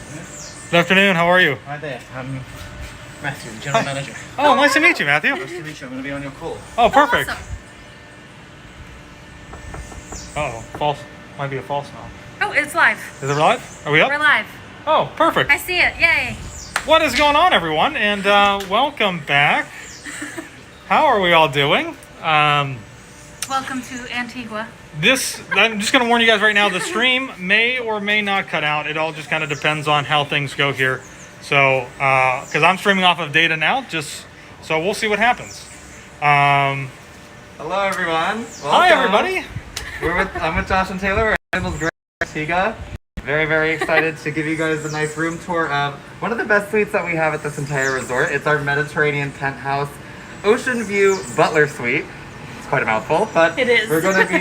Good afternoon. How are you? Hi there. I'm Matthew, the general manager. Oh, nice to meet you, Matthew. Nice to meet you. I'm going to be on your call. Oh, perfect. Awesome. Oh, false. Might be a false now. Oh, it's live. Is it live? Are we up? We're live. Oh, perfect. I see it. Yay. What is going on, everyone? And welcome back. How are we all doing? Welcome to Antigua. I'm just going to warn you guys right now, the stream may or may not cut out. It all just kind of depends on how things go here. So, because I'm streaming off of data now, so we'll see what happens. Hello, everyone. Welcome. Hi, everybody. I'm with Josh and Taylor. We're at Sandals Grande Antigua. Very, very excited to give you guys a nice room tour of one of the best suites that we have at this entire resort. It's our Mediterranean penthouse ocean view butler suite. It's quite a mouthful, but it is. We're going to be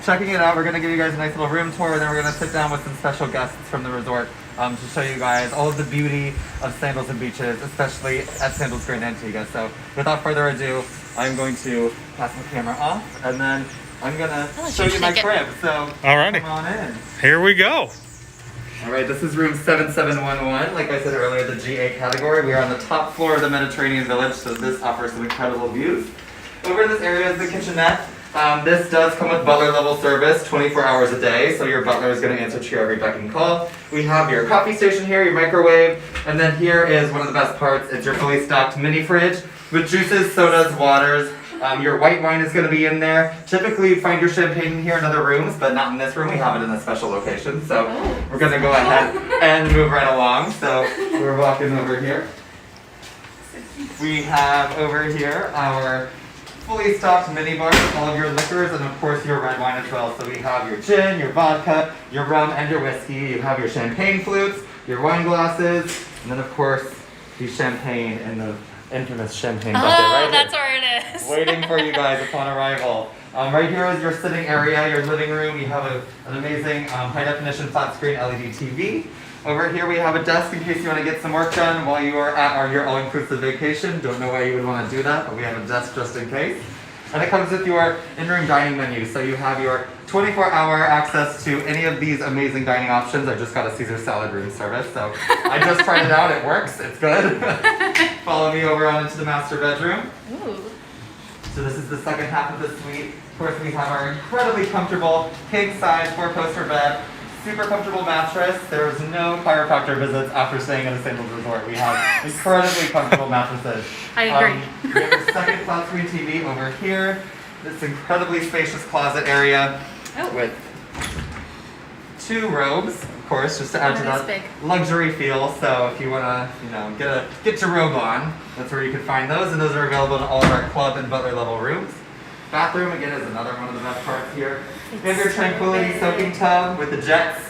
checking it out. We're going to give you guys a nice little room tour, and then we're going to sit down with some special guests from the resort to show you guys all of the beauty of sandals and beaches, especially at Sandals Grande Antigua. So without further ado, I'm going to pass my camera off, and then I'm going to show you my crib. So alrighty. Come on in. Here we go. All right, this is room 7711. Like I said earlier, the GA category. We are on the top floor of the Mediterranean Village, so this offers some incredible views. Over in this area is the kitchenette. This does come with butler level service 24 hours a day, so your butler is going to answer to your every beck and call. We have your coffee station here, your microwave, and then here is one of the best parts. It's your fully stocked mini fridge with juices, sodas, waters. Your white wine is going to be in there. Typically, you find your champagne in here in other rooms, but not in this room. We have it in a special location, so we're going to go ahead and move right along. So we're walking over here. We have over here our fully stocked mini bar with all of your liquors and of course your red wine as well. So we have your gin, your vodka, your rum, and your whiskey. You have your champagne flutes, your wine glasses, and then of course the champagne in the infamous champagne bucket right That's here. where it is. Waiting for you guys upon arrival. Right here is your sitting area, your living room. You have an amazing high definition flat screen LED TV. Over here we have a desk in case you want to get some work done while you are at your all-inclusive vacation. Don't know why you would want to do that, but we have a desk just in case. And it comes with your in-room dining menu. So you have your 24-hour access to any of these amazing dining options. I just got a Caesar salad room service, so I just tried it out. It works. It's good. Follow me over on into the master bedroom. Ooh. So this is the second half of the suite. Of course, we have our incredibly comfortable king-size 4-poster bed. Super comfortable mattress. There's no chiropractor visits after staying at a Sandals resort. We have incredibly comfortable mattresses. I agree. We have a second flat screen TV over here. This incredibly spacious closet area with 2 robes, of course, just to add to that luxury feel. So if you want to, get your robe on, that's where you can find those, and those are available in all of our club and butler level rooms. Bathroom again is another one of the best parts here. We have your Tranquility soaking tub with the jets.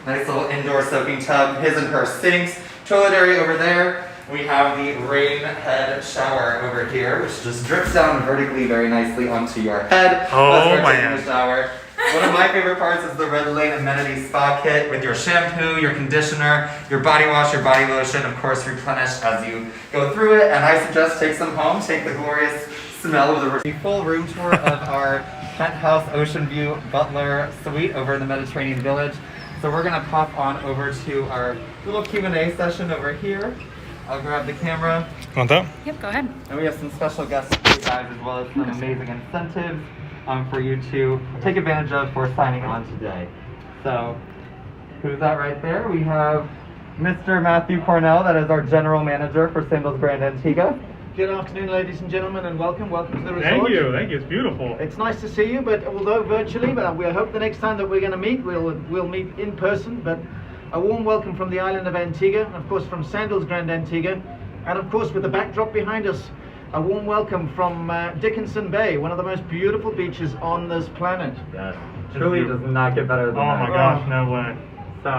Nice little indoor soaking tub. His and her sinks. Toilet area over there. We have the rain head shower over here, which just drips down vertically very nicely onto your head. Oh man. The shower. One of my favorite parts is the Red Lane Amenity Spa Kit with your shampoo, your conditioner, your body wash, your body lotion, of course replenished as you go through it. And I suggest take some home. Take the glorious smell of the full room tour of our penthouse ocean view butler suite over in the Mediterranean Village. So we're gonna pop on over to our little Q&A session over here. I'll grab the camera. Want that? Yep, go ahead. And we have some special guests for you guys, as well as some amazing incentives for you to take advantage of for signing on today. So who's that right there? We have Mr. Matthew Cornell, that is our general manager for Sandals Grande Antigua. Good afternoon, ladies and gentlemen, and welcome to the resort. Thank you, it's beautiful. It's nice to see you, but although virtually, but we hope the next time that we're going to meet, we'll meet in person. But a warm welcome from the island of Antigua, and of course from Sandals Grande Antigua, and of course with the backdrop behind us, a warm welcome from Dickinson Bay, one of the most beautiful beaches on this planet. Yes, truly does not get better than that. Oh my gosh, no way. So,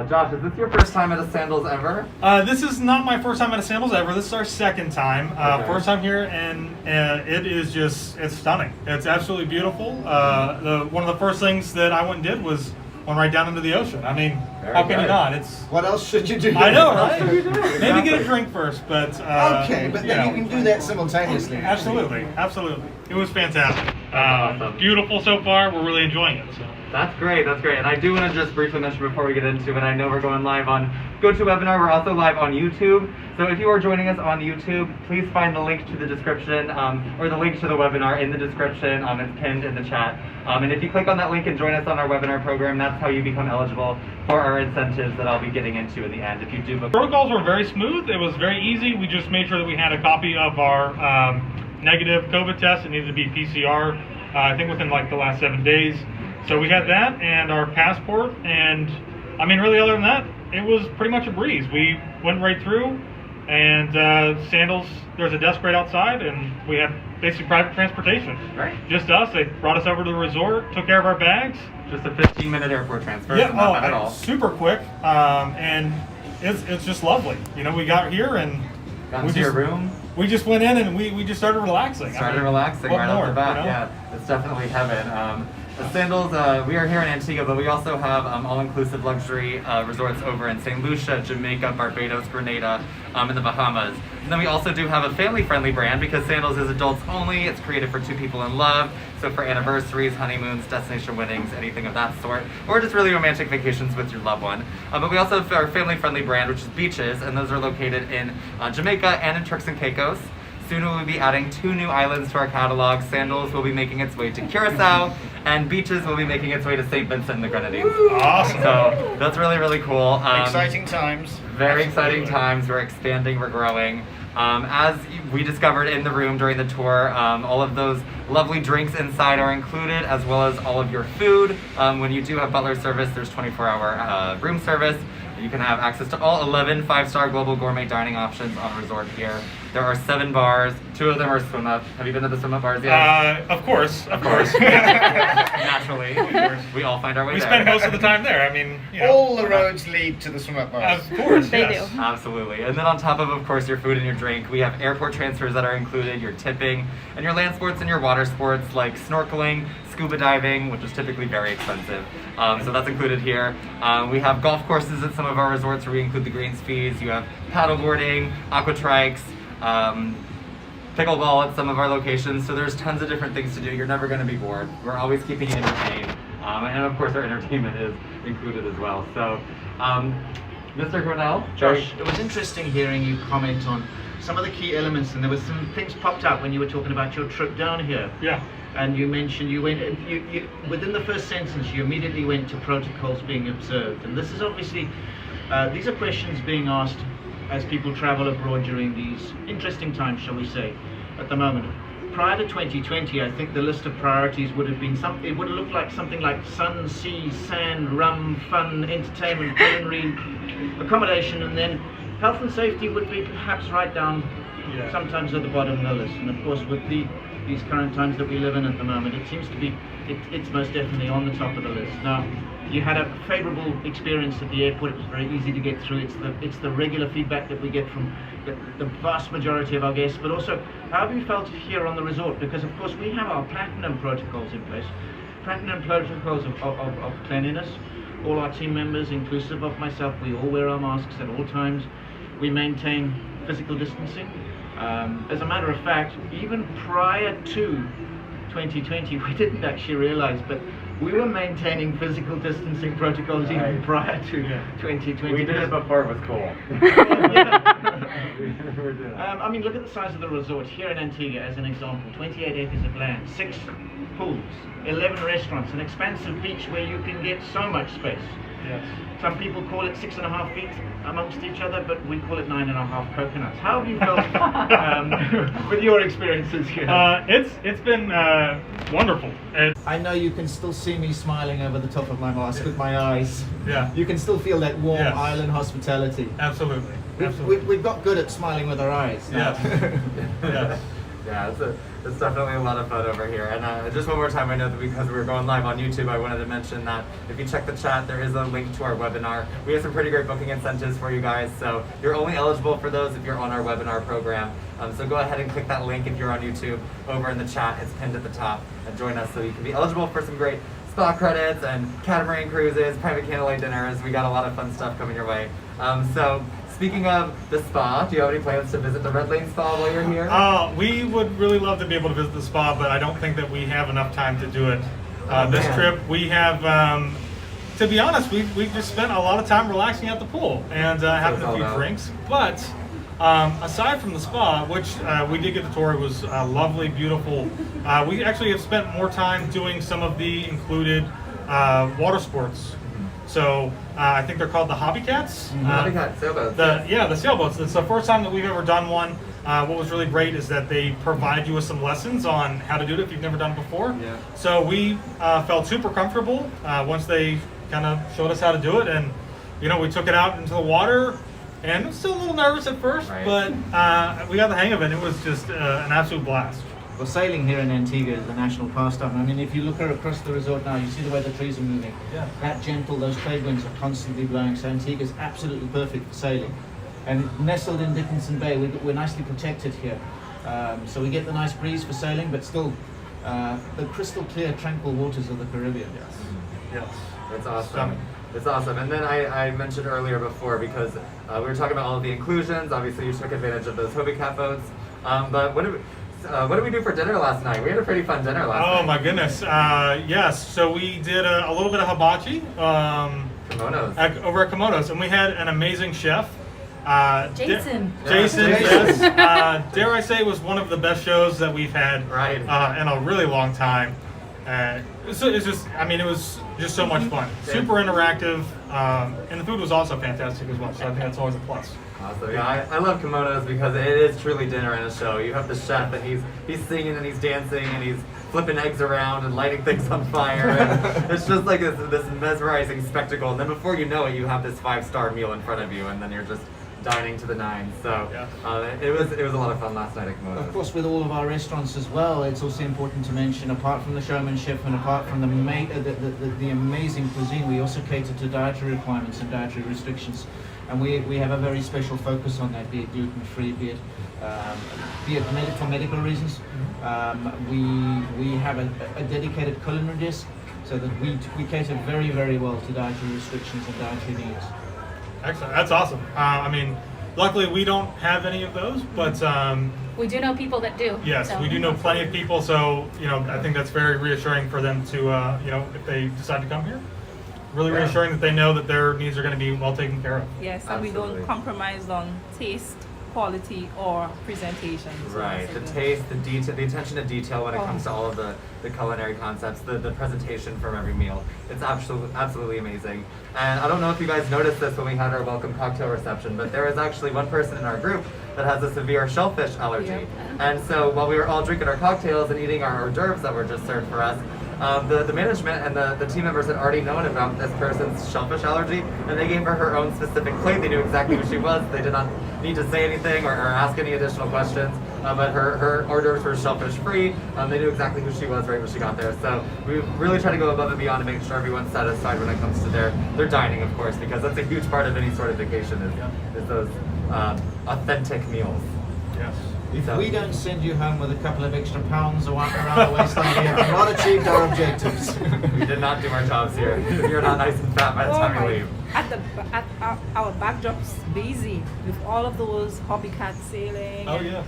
Josh, is this your first time at a Sandals ever? This is not my first time at a Sandals ever. This is our second time. Okay. First time here, and it is it's stunning. It's absolutely beautiful. One of the first things that I went and did was went right down into the ocean. I mean, how can you not? It's. What else should you do? I know, right? Maybe get a drink first, but. Okay, but then you can do that simultaneously. Absolutely. It was fantastic. Awesome. Beautiful so far. We're really enjoying it. So. That's great, that's great. And I do want to just briefly mention before we get into it, I know we're going live on GoToWebinar. We're also live on YouTube. So if you are joining us on YouTube, please find the link to the description, or the link to the webinar in the description. It's pinned in the chat. And if you click on that link and join us on our webinar program, that's how you become eligible for our incentives that I'll be getting into in the end if you do book. Protocols were very smooth. It was very easy. We just made sure that we had a copy of our negative COVID test. It needed to be PCR, I think within like the last 7 days. So we had that and our passport, and I mean, really, other than that, it was pretty much a breeze. We went right through, and Sandals, there's a desk right outside, and we had basically private transportation. Right. Just us. They brought us over to the resort, took care of our bags. Just a 15-minute airport transfer. Yeah, so not bad at all. super quick, and it's just lovely. You know, we got here and Got into your room. we just went in and we just started relaxing. Started relaxing what right more, off the bat. you know? Yeah, it's definitely heaven. The Sandals, we are here in Antigua, but we also have all-inclusive luxury resorts over in St. Lucia, Jamaica, Barbados, Grenada, and the Bahamas. And then we also do have a family-friendly brand because Sandals is adults only. It's created for two people in love, so for anniversaries, honeymoons, destination weddings, anything of that sort, or just really romantic vacations with your loved one. But we also have our family-friendly brand, which is Beaches, and those are located in Jamaica and in Turks and Caicos. Soon we will be adding 2 new islands to our catalog. Sandals will be making its way to Curacao, and Beaches will be making its way to St. Vincent and the Grenadines. Awesome. So that's really, really cool. Exciting times. Very exciting times. We're expanding, we're growing. As we discovered in the room during the tour, all of those lovely drinks inside are included, as well as all of your food. When you do have butler service, there's 24-hour room service. You can have access to all 11 5-star global gourmet dining options on resort here. There are 7 bars. 2 of them are swim up. Have you been to the swim up bars yet? Of course. Naturally. Of course. We all find our way We there. spend most of the time there. I mean, you know. All the roads lead to the swim up bars. Of course, They yes. do. Absolutely. And then on top of course, your food and your drink, we have airport transfers that are included, your tipping, and your land sports and your water sports like snorkeling, scuba diving, which is typically very expensive. So that's included here. We have golf courses at some of our resorts where we include the greens fees. You have paddleboarding, aqua trikes, pickleball at some of our locations. So there's tons of different things to do. You're never going to be bored. We're always keeping you entertained. And of course our entertainment is included as well. So, Mr. Cornell? Josh, it was interesting hearing you comment on some of the key elements, and there was some things popped up when you were talking about your trip down here. Yeah. And you mentioned you went, you within the first sentence, you immediately went to protocols being observed. And this is obviously, these are questions being asked as people travel abroad during these interesting times, shall we say, at the moment. Prior to 2020, I think the list of priorities would have been something, it would have looked like something like sun, sea, sand, rum, fun, entertainment, culinary, accommodation, and then health and safety would be perhaps right down, sometimes at the bottom of the list. And of course, with these current times that we live in at the moment, it seems to be, it's most definitely on the top of the list. Now, you had a favorable experience at the airport. It was very easy to get through. It's the regular feedback that we get from the vast majority of our guests, but also how have you felt here on the resort? Because of course we have our platinum protocols in place, platinum protocols of cleanliness. All our team members, inclusive of myself, we all wear our masks at all times. We maintain physical distancing. As a matter of fact, even prior to 2020, we didn't actually realize, but we were maintaining physical distancing protocols even prior to 2020. We did it before it was cool. I mean, look at the size of the resort here in Antigua as an example. 28 acres of land, 6 pools, 11 restaurants, an expansive beach where you can get so much space. Yes. Some people call it 6.5 feet amongst each other, but we call it 9.5 coconuts. How have you felt with your experiences here? It's been wonderful. I know you can still see me smiling over the top of my mask with my eyes. Yeah. You can still feel that warm Yes. island hospitality. Absolutely. We've got good at smiling with our eyes now. Yes. Yes. Yeah, it's definitely a lot of fun over here. And just one more time, I know that because we're going live on YouTube, I wanted to mention that if you check the chat, there is a link to our webinar. We have some pretty great booking incentives for you guys, so you're only eligible for those if you're on our webinar program. So go ahead and click that link if you're on YouTube over in the chat. It's pinned at the top, and join us so you can be eligible for some great spa credits and catamaran cruises, private candlelight dinners. We got a lot of fun stuff coming your way. So speaking of the spa, do you have any plans to visit the Red Lane Spa while you're here? We would really love to be able to visit the spa, but I don't think that we have enough time to do it This trip, we have, to be honest, we've just spent a lot of time relaxing at the pool and having a few drinks. But aside from the spa, which we did get the tour, it was lovely, beautiful. We actually have spent more time doing some of the included water sports. So I think they're called the Hobby Cats. Hobby Cat sailboats. The sailboats. It's the first time that we've ever done one. What was really great is that they provide you with some lessons on how to do it if you've never done it before. Yeah. So we felt super comfortable once they kind of showed us how to do it, and we took it out into the water, and I was still a little nervous at first, Right. but we got the hang of it. It was just an absolute blast. Well, sailing here in Antigua is the national pastime. I mean, if you look across the resort now, you see the way the trees are moving. Yeah. That gentle, those trade winds are constantly blowing, so Antigua is absolutely perfect for sailing. And nestled in Dickinson Bay, we're nicely protected here. So we get the nice breeze for sailing, but still the crystal clear, tranquil waters of the Caribbean. Yes. It's awesome. It's awesome. And then I mentioned earlier before, because we were talking about all of the inclusions. Obviously, you took advantage of those Hobie Cat boats. But what did we do for dinner last night? We had a pretty fun dinner last night. Oh my goodness. Yes. So we did a little bit of hibachi Kimonos. over at Komodo's, and we had an amazing chef. Jason. Jason, Yeah. yes. Dare I say, it was one of the best shows that we've had Right. in a really long time. It's just, it was just so much fun. Super interactive, and the food was also fantastic as well. So I think that's always a plus. Awesome. Yeah, I love Kimonos because it is truly dinner and a show. You have the chef and he's singing and he's dancing and he's flipping eggs around and lighting things on fire. And it's just like this mesmerizing spectacle. And then before you know it, you have this 5-star meal in front of you, and then you're just dining to the nines. So it was a lot of fun last night at Kimonos. Of course, with all of our restaurants as well, it's also important to mention, apart from the showmanship and apart from the amazing cuisine, we also cater to dietary requirements and dietary restrictions. And we have a very special focus on that, be it gluten-free, be it for medical reasons. We have a dedicated culinary desk, so that we cater very, very well to dietary restrictions and dietary needs. Excellent. That's awesome. Luckily, we don't have any of those, but We do know people that do. yes, so. we do know plenty of people. So I think that's very reassuring for them to if they decide to come here. Really reassuring that they know that their needs are going to be well taken care of. Yes, and we Absolutely. don't compromise on taste, quality, or presentation. So Right, that's the a good- taste, the detail, the attention to detail when it comes to all of the culinary concepts, the presentation from every meal. It's absolutely amazing. And I don't know if you guys noticed this when we had our welcome cocktail reception, but there is actually one person in our group that has a severe shellfish allergy. Yep. And so while we were all drinking our cocktails and eating our hors d'oeuvres that were just served for us, the management and the team members had already known about this person's shellfish allergy, and they gave her own specific plate. They knew exactly who she was. They did not need to say anything or ask any additional questions. But her hors d'oeuvres were shellfish free. They knew exactly who she was right when she got there. So we really try to go above and beyond to make sure everyone's satisfied when it comes to their dining, of course, because that's a huge part of any sort of vacation is those authentic meals. Yes. If So- we don't send you home with a couple of extra pounds around the waistline, we have not achieved our objectives. We did not do our jobs here. You're not nice and fat by the time you leave. At our backdrop's busy with all of those hobby cat sailing. Oh yeah.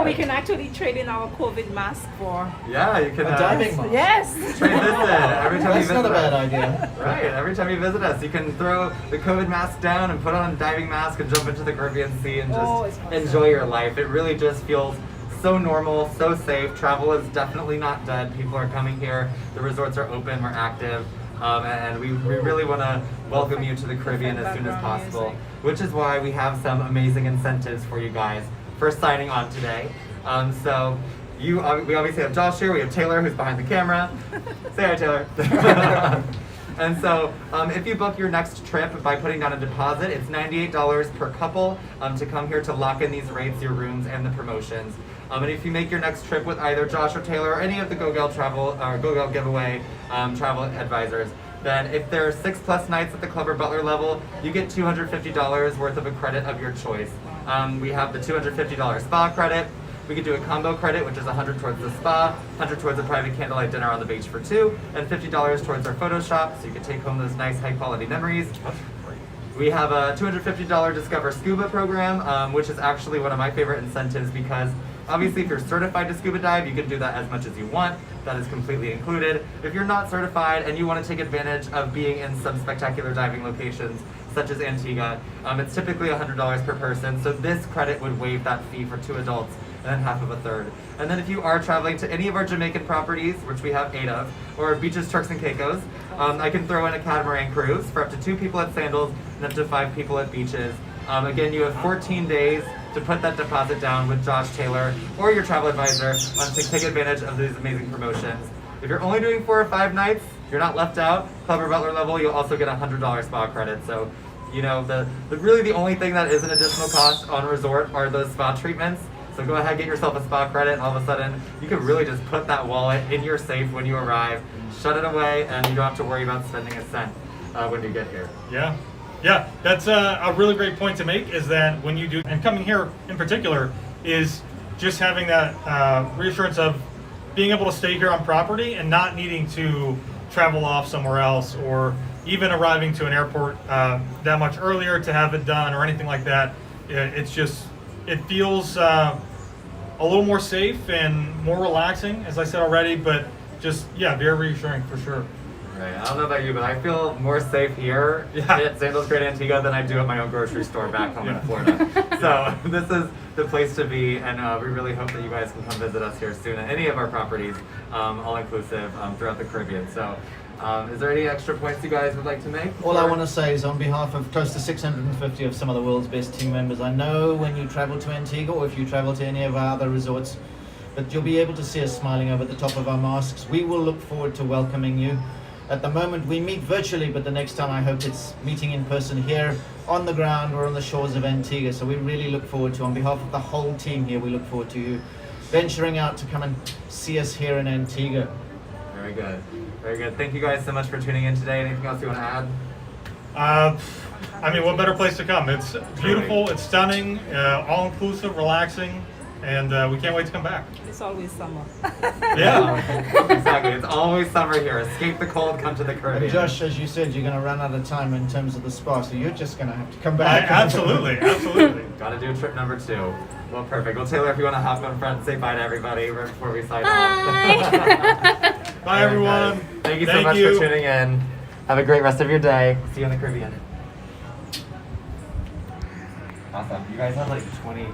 We can actually trade in our COVID mask for. Yeah, you can A diving mask. Yes. trade this in every time you That's visit not a bad us. idea. Right, every time you visit us, you can throw the COVID mask down and put on a diving mask and jump into the Caribbean Sea and Oh, just it's awesome. enjoy your life. It really just feels so normal, so safe. Travel is definitely not dead. People are coming here. The resorts are open. We're active. And we really want to welcome you to the Caribbean as soon as possible, which is why we have some amazing incentives for you guys for signing on today. So we obviously have Josh here. We have Taylor, who's behind the camera. Say hi, Taylor. And so if you book your next trip by putting down a deposit, it's $98 per couple to come here to lock in these rates, your rooms, and the promotions. And if you make your next trip with either Josh or Taylor or any of the GoGal Travel or GoGal Giveaway travel advisors, then if there are 6+ nights at the Club or Butler level, you get $250 worth of a credit of your choice. We have the $250 spa credit. We could do a combo credit, which is $100 towards the spa, $100 towards a private candlelight dinner on the beach for 2, and $50 towards our photo shop, so you can take home those nice high-quality memories. We have a $250 Discover Scuba program, which is actually one of my favorite incentives because Obviously, if you're certified to scuba dive, you can do that as much as you want. That is completely included. If you're not certified and you want to take advantage of being in some spectacular diving locations, such as Antigua, it's typically $100 per person, so this credit would waive that fee for 2 adults and then half of a third. And then if you are traveling to any of our Jamaican properties, which we have 8 of, or beaches, Turks and Caicos, I can throw in a catamaran cruise for up to 2 people at Sandals and up to 5 people at beaches. Again, you have 14 days to put that deposit down with Josh Taylor or your travel advisor to take advantage of these amazing promotions. If you're only doing 4 or 5 nights, you're not left out. Club or Butler level, you'll also get a $100 spa credit. So, you know, really the only thing that is an additional cost on resort are those spa treatments. So go ahead, get yourself a spa credit, and all of a sudden, you can really just put that wallet in your safe when you arrive, shut it away, and you don't have to worry about spending a cent when you get here. Yeah, that's a really great point to make, is that when you do, and coming here in particular, is just having that reassurance of being able to stay here on property and not needing to travel off somewhere else, or even arriving to an airport that much earlier to have it done or anything like that. It feels a little more safe and more relaxing, as I said already, but just, yeah, very reassuring for sure. Right. I don't know about you, but I feel more safe here at Sandals Grande Antigua than I do at my own grocery store back home in Florida. So this is the place to be, and we really hope that you guys can come visit us here soon at any of our properties, all inclusive, throughout the Caribbean. So is there any extra points you guys would like to make? All I want to say is, on behalf of close to 650 of some of the world's best team members, I know when you travel to Antigua, or if you travel to any of our other resorts, that you'll be able to see us smiling over the top of our masks. We will look forward to welcoming you. At the moment, we meet virtually, but the next time I hope it's meeting in person here on the ground or on the shores of Antigua. So we really look forward to, on behalf of the whole team here, we look forward to you venturing out to come and see us here in Antigua. Very good. Very good. Thank you guys so much for tuning in today. Anything else you want to add? I mean, what better place to come? It's beautiful, it's stunning, all-inclusive, relaxing, and we can't wait to come back. It's always summer. Yeah. Exactly. It's always summer here. Escape the cold, come to the Caribbean. And Josh, as you said, you're going to run out of time in terms of the spa, so you're just going to have to come back. Absolutely. Got to do trip number 2. Well, perfect. Well, Taylor, if you want to hop in front and say bye to everybody right before we sign off. Bye, everyone. Thank you so much for tuning in. Have a great rest of your day. See you in the Caribbean. Awesome. You guys have like 22.